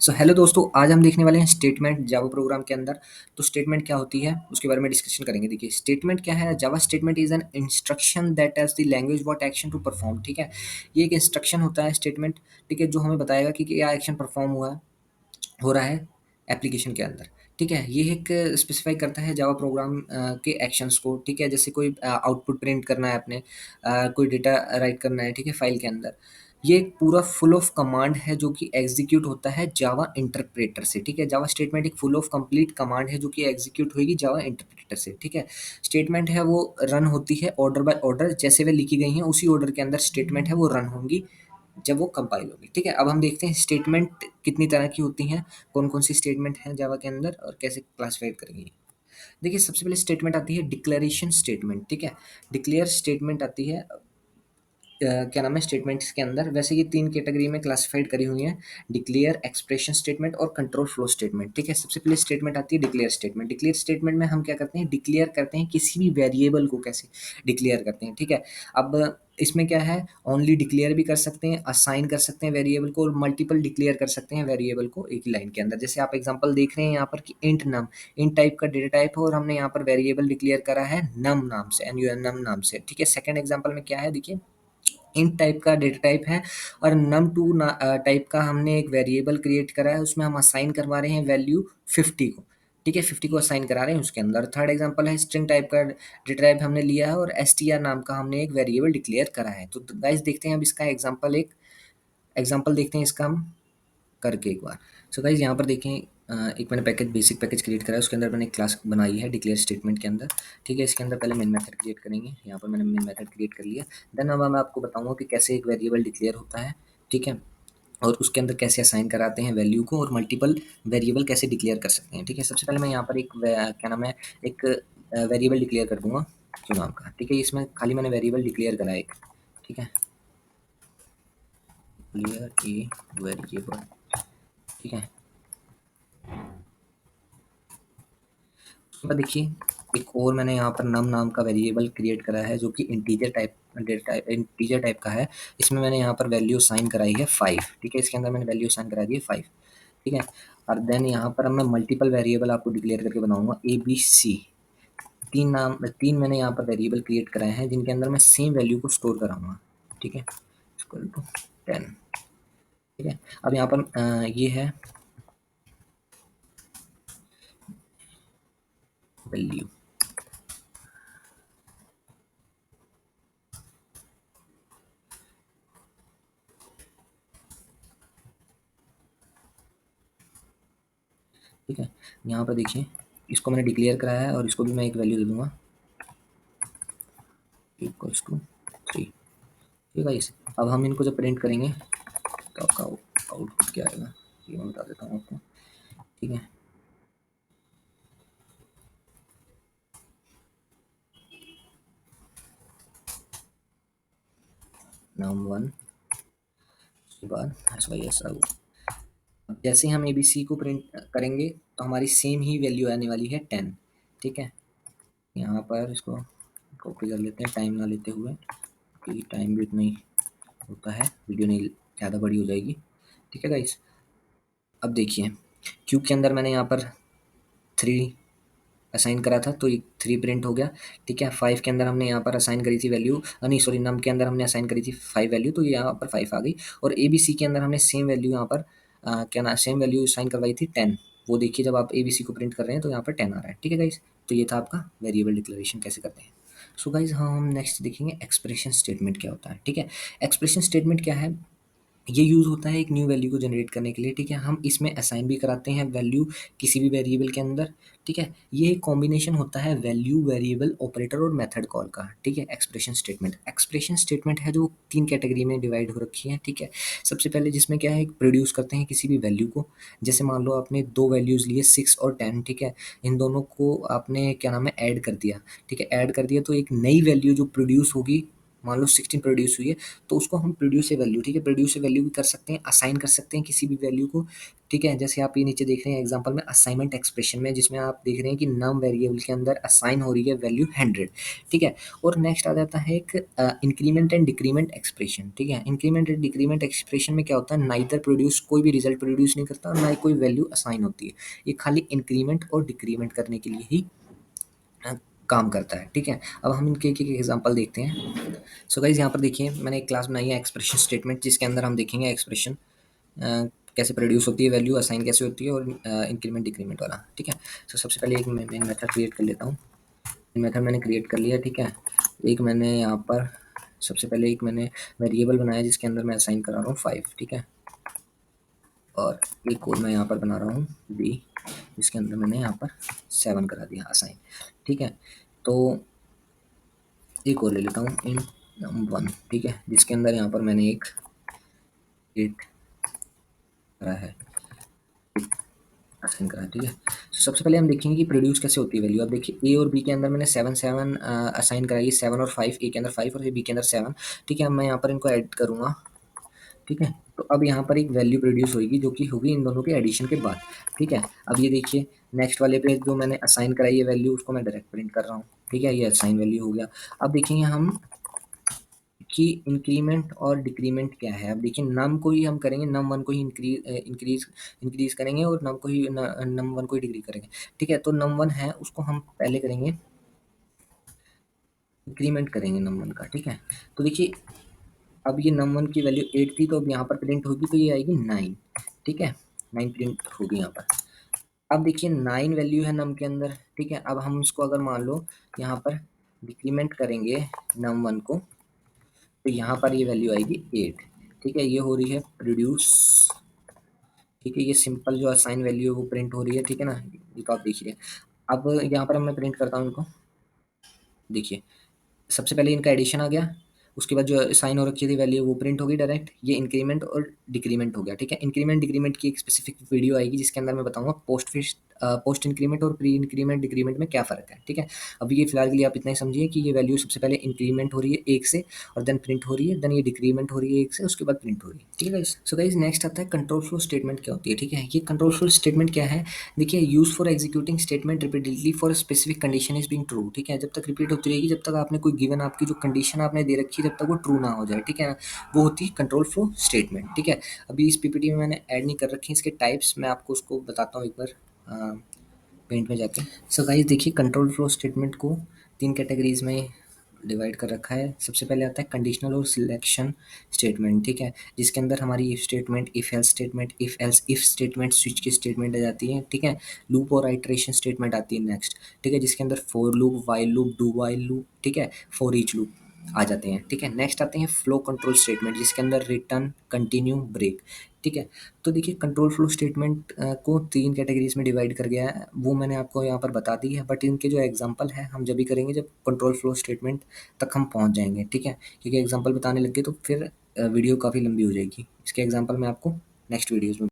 So hello दोस्तों, आज हम देखने वाले हैं स्टेटमेंट जावा प्रोग्राम के अंदर। तो स्टेटमेंट क्या होती है उसके बारे में डिस्कशन करेंगे। देखिए, स्टेटमेंट क्या है। Java statement is an instruction that as the language what action to perform. ठीक है, ये एक इंस्ट्रक्शन होता है स्टेटमेंट। ठीक है, जो हमें बताएगा कि क्या एक्शन परफॉर्म हुआ है, हो रहा है एप्लीकेशन के अंदर। ठीक है, ये एक स्पेसिफाई करता है जावा प्रोग्राम के एक्शंस को। ठीक है, जैसे कोई आउटपुट प्रिंट करना है अपने, कोई डेटा राइट करना है, ठीक है, फाइल के अंदर। ये एक पूरा फुल ऑफ कमांड है जो कि एग्जीक्यूट होता है जावा इंटरप्रेटर से। ठीक है, जावा स्टेटमेंट एक फुल ऑफ कंप्लीट कमांड है जो कि एग्जीक्यूट होगी जावा इंटरप्रेटर से। ठीक है, स्टेटमेंट है वो रन होती है ऑर्डर बाय ऑर्डर, जैसे वे लिखी गई हैं उसी ऑर्डर के अंदर स्टेटमेंट है वो रन होंगी जब वो कंपाइल होगी। ठीक है, अब हम देखते हैं स्टेटमेंट कितनी तरह की होती हैं, कौन कौन सी स्टेटमेंट हैं जावा के अंदर और कैसे क्लासिफाइड करेंगे। देखिए, सबसे पहले स्टेटमेंट आती है डिक्लेरेशन स्टेटमेंट। ठीक है, डिक्लेयर स्टेटमेंट आती है क्या नाम है स्टेटमेंट्स के अंदर। वैसे ये 3 कैटेगरी में क्लासिफाइड करी हुई हैं, डिक्लेयर, एक्सप्रेशन स्टेटमेंट और कंट्रोल फ्लो स्टेटमेंट। ठीक है, सबसे पहले स्टेटमेंट आती है डिक्लेयर स्टेटमेंट। डिक्लेयर स्टेटमेंट में हम क्या करते हैं, डिक्लेयर करते हैं किसी भी वेरिएबल को। कैसे डिक्लेयर करते हैं, ठीक है। अब इसमें क्या है, ओनली डिक्लेयर भी कर सकते हैं, असाइन कर सकते हैं वेरिएबल को, और मल्टीपल डिक्लेयर कर सकते हैं वेरिएबल को एक ही लाइन के अंदर। जैसे आप एग्जांपल देख रहे हैं यहाँ पर कि इंट नम, इंट टाइप का डेटा टाइप है और हमने यहाँ पर वेरिएबल डिक्लेयर करा है नम नाम से, एन यू एन नम नाम से। ठीक है, सेकंड एग्जांपल में क्या है, देखिए, इंट टाइप का डेटा टाइप है और num2 टाइप का हमने एक वेरिएबल क्रिएट करा है, उसमें हम असाइन करवा रहे हैं वैल्यू 50 को। ठीक है, 50 को असाइन करा रहे हैं उसके अंदर। थर्ड एग्जांपल है स्ट्रिंग टाइप का डेटा टाइप हमने लिया है और str नाम का हमने एक वेरिएबल डिक्लेयर करा है। तो गाइस देखते हैं अब इसका एग्जांपल, एक एग्जांपल देखते हैं इसका हम करके एक बार। सो गाइस यहाँ पर देखें, एक मैंने पैकेज, बेसिक पैकेज क्रिएट करा है, उसके अंदर मैंने एक क्लास बनाई है डिक्लेयर स्टेटमेंट के अंदर। ठीक है, इसके अंदर पहले मेन मेथड क्रिएट करेंगे। यहाँ पर मैंने मेन मेथड क्रिएट कर लिया। देन अब मैं आपको बताऊंगा कि कैसे एक वेरिएबल डिक्लेयर होता है। ठीक है, और उसके अंदर कैसे असाइन कराते हैं वैल्यू को, और मल्टीपल वेरिएबल कैसे डिक्लेयर कर सकते हैं। ठीक है, सबसे पहले मैं यहाँ पर एक क्या नाम है, एक वेरिएबल डिक्लेयर कर दूंगा जो नाम का। ठीक है, इसमें खाली मैंने वेरिएबल डिक्लेयर करा है एक। ठीक है, क्लियर ए वेरिएबल। ठीक है, तो देखिए, एक और मैंने यहाँ पर नम नाम का वेरिएबल क्रिएट करा है जो कि integer type, data type, integer type का है। इसमें मैंने यहाँ पर वैल्यू साइन कराई है 5। ठीक है, इसके अंदर मैंने वैल्यू साइन करा दी है 5। ठीक है, और देन यहाँ पर अब मैं मल्टीपल वेरिएबल आपको डिक्लेयर करके बनाऊंगा ए बी सी। तीन मैंने यहाँ पर वेरिएबल क्रिएट कराए हैं जिनके अंदर मैं सेम वैल्यू को स्टोर कराऊंगा। ठीक है, इक्वल टू 10। ठीक है, अब यहाँ पर ये है वैल्यू। ठीक है, यहाँ पर देखिए, इसको मैंने डिक्लेयर कराया है और इसको भी मैं एक वैल्यू दे दूंगा इक्वल्स टू 3। ठीक है इस, अब हम इनको जब प्रिंट करेंगे तो आपका आउटपुट क्या आएगा ये मैं बता देता हूँ आपको। ठीक है, नाम 1 उसके बाद एस वाई एस। अब जैसे हम ए बी सी को प्रिंट करेंगे तो हमारी सेम ही वैल्यू आने वाली है 10। ठीक है, यहाँ पर इसको कॉपी कर लेते हैं टाइम ना लेते हुए, क्योंकि टाइम भी उतना ही होता है, वीडियो नहीं ज़्यादा बड़ी हो जाएगी। ठीक है गाइस, अब देखिए, क्यू के अंदर मैंने यहाँ पर 3 असाइन करा था तो ये 3 प्रिंट हो गया। ठीक है, 5 के अंदर हमने यहाँ पर असाइन करी थी वैल्यू, नहीं सॉरी, नम के अंदर हमने असाइन करी थी 5 वैल्यू, तो ये यहाँ पर 5 आ गई। और ए बी सी के अंदर हमने सेम वैल्यू यहाँ पर क्या ना, सेम वैल्यू असाइन करवाई थी 10। वो देखिए, जब आप ए बी सी को प्रिंट कर रहे हैं तो यहाँ पर 10 आ रहा है। ठीक है गाइस, तो ये था आपका वेरिएबल डिक्लेरेशन कैसे करते हैं। सो गाइस, हम नेक्स्ट देखेंगे एक्सप्रेशन स्टेटमेंट क्या होता है। ठीक है, एक्सप्रेशन स्टेटमेंट क्या है, ये यूज़ होता है एक न्यू वैल्यू को जनरेट करने के लिए। ठीक है, हम इसमें असाइन भी कराते हैं वैल्यू किसी भी वेरिएबल के अंदर। ठीक है, ये एक कॉम्बिनेशन होता है वैल्यू, वेरिएबल, ऑपरेटर और मेथड कॉल का। ठीक है, एक्सप्रेशन स्टेटमेंट है जो 3 कैटेगरी में डिवाइड हो रखी है। ठीक है, सबसे पहले जिसमें क्या है, प्रोड्यूस करते हैं किसी भी वैल्यू को। जैसे मान लो आपने 2 वैल्यूज़ लिए 6 और 10। ठीक है, इन दोनों को आपने क्या नाम है ऐड कर दिया। ठीक है, ऐड कर दिया तो एक नई वैल्यू जो प्रोड्यूस होगी मान लो 16 प्रोड्यूस हुई है, तो उसको हम प्रोड्यूस ए वैल्यू, ठीक है, प्रोड्यूस ए वैल्यू भी कर सकते हैं, असाइन कर सकते हैं किसी भी वैल्यू को, ठीक है। जैसे आप ये नीचे देख रहे हैं एग्जांपल में असाइनमेंट एक्सप्रेशन में, जिसमें आप देख रहे हैं कि नम वेरिएबल के अंदर असाइन हो रही है वैल्यू 100, ठीक है। और नेक्स्ट आ जाता है एक इंक्रीमेंट एंड डिक्रीमेंट एक्सप्रेशन, ठीक है। इंक्रीमेंट एंड डिक्रीमेंट एक्सप्रेशन में क्या होता है, नाइदर प्रोड्यूस, कोई भी रिजल्ट प्रोड्यूस नहीं करता और ना ही कोई वैल्यू असाइन होती है, ये खाली इंक्रीमेंट और डिक्रीमेंट करने के लिए ही अ, काम करता है, ठीक है। अब हम इनके एक एग्जांपल देखते हैं। सो गाइज यहाँ पर देखिए मैंने एक क्लास बनाई है एक्सप्रेशन स्टेटमेंट, जिसके अंदर हम देखेंगे एक्सप्रेशन कैसे प्रोड्यूस होती है वैल्यू, असाइन कैसे होती है, और इंक्रीमेंट डिक्रीमेंट वाला, ठीक है। सो सबसे पहले एक मैं मेथड क्रिएट कर लेता हूँ। मेथड मैंने क्रिएट कर लिया, ठीक है। एक मैंने यहाँ पर सबसे पहले एक मैंने वेरिएबल बनाया जिसके अंदर मैं असाइन करा रहा हूँ 5, ठीक है। और एक और मैं यहाँ पर बना रहा हूँ बी, जिसके अंदर मैंने यहाँ पर 7 करा दिया असाइन, ठीक है। तो एक और ले लेता हूँ इन 1, ठीक है, जिसके अंदर यहाँ पर मैंने एक 8 करा है, असाइन करा है, ठीक है। तो सबसे पहले हम देखेंगे कि प्रोड्यूस कैसे होती है वैल्यू। अब देखिए ए और बी के अंदर मैंने 7 असाइन कराई, 7 और 5, ए के अंदर 5 और बी के अंदर 7, ठीक है। अब मैं यहाँ पर इनको ऐड करूँगा, ठीक है। तो अब यहाँ पर एक वैल्यू प्रोड्यूस होगी जो कि होगी इन दोनों के एडिशन के बाद, ठीक है। अब ये देखिए नेक्स्ट वाले पे जो मैंने असाइन कराई है वैल्यू, उसको मैं डायरेक्ट प्रिंट कर रहा हूँ, ठीक है, ये असाइन वैल्यू हो गया। अब देखेंगे हम कि इंक्रीमेंट और डिक्रीमेंट क्या है। अब देखिए नम को ही हम करेंगे, नम वन को ही इंक्रीज करेंगे और नम को ही नम वन को ही डिग्री करेंगे, ठीक है। तो नम वन है उसको हम पहले करेंगे इंक्रीमेंट करेंगे नम वन का, ठीक है। तो देखिए अब ये नम वन की वैल्यू 8 थी, तो अब यहाँ पर प्रिंट होगी तो ये आएगी 9, ठीक है, 9 प्रिंट होगी यहाँ पर। अब देखिए 9 वैल्यू है नम के अंदर, ठीक है। अब हम इसको अगर मान लो यहाँ पर डिक्रीमेंट करेंगे नम वन को, तो यहाँ पर ये वैल्यू आएगी 8, ठीक है। ये हो रही है प्रोड्यूस, ठीक है, ये सिंपल जो असाइन वैल्यू है वो प्रिंट हो रही है, ठीक है ना, ये तो आप देखिए। अब यहाँ पर मैं प्रिंट करता हूँ इनको, देखिए सबसे पहले इनका एडिशन आ गया, उसके बाद जो साइन हो रखी थी वैल्यू वो प्रिंट होगी डायरेक्ट, ये इंक्रीमेंट और डिक्रीमेंट हो गया, ठीक है। इंक्रीमेंट डिक्रीमेंट की एक स्पेसिफिक वीडियो आएगी जिसके अंदर मैं बताऊंगा पोस्ट इंक्रीमेंट और प्री इंक्रीमेंट डिक्रीमेंट में क्या फ़र्क है, ठीक है। अभी ये फिलहाल के लिए आप इतना ही समझिए कि ये वैल्यू सबसे पहले इंक्रीमेंट हो रही है 1 से, और देन प्रिंट हो रही है, देन ये डिक्रीमेंट हो रही है 1 से, उसके बाद प्रिंट हो रही है, ठीक है गाइस। सो गाइस नेक्स्ट आता है कंट्रोल फ्लो स्टेटमेंट क्या होती है, ठीक है। ये कंट्रोल फ्लो स्टेटमेंट क्या है, देखिए use for executing statement repeatedly for specific condition is being true, ठीक है। जब तक रिपीट होती रहेगी, जब तक आपने कोई गिवन आपकी जो कंडीशन आपने दे रखी है जब तक वो ट्रू ना हो जाए, ठीक है ना, वो होती है कंट्रोल फ्लो स्टेटमेंट, ठीक है। अभी इस पीपीटी में मैंने ऐड नहीं कर रखी इसके टाइप्स, मैं आपको उसको बताता हूँ एक बार पेंट में जाके। सो गाइस देखिए कंट्रोल फ्लो स्टेटमेंट को 3 कैटेगरीज में डिवाइड कर रखा है। सबसे पहले आता है कंडीशनल और सिलेक्शन स्टेटमेंट, ठीक है, जिसके अंदर हमारी if statement, if else statement, if else if statement, switch की स्टेटमेंट आ जाती है, ठीक है। लूप और आइटरेशन स्टेटमेंट आती है नेक्स्ट, ठीक है, जिसके अंदर for loop, while loop, do while loop, ठीक है, फॉर ईच लूप आ जाते हैं, ठीक है। नेक्स्ट आते हैं फ्लो कंट्रोल स्टेटमेंट, जिसके अंदर रिटर्न, कंटिन्यू, ब्रेक, ठीक है। तो देखिए कंट्रोल फ्लो स्टेटमेंट को 3 कैटेगरीज में डिवाइड कर गया है, वो मैंने आपको यहाँ पर बता दी है, बट इनके जो एग्जांपल है हम जब भी करेंगे जब कंट्रोल फ्लो स्टेटमेंट तक हम पहुँच जाएंगे, ठीक है। क्योंकि एग्जांपल बताने लग गए तो फिर वीडियो काफ़ी लंबी हो जाएगी। इसके एग्जांपल मैं आपको नेक्स्ट वीडियोज़ में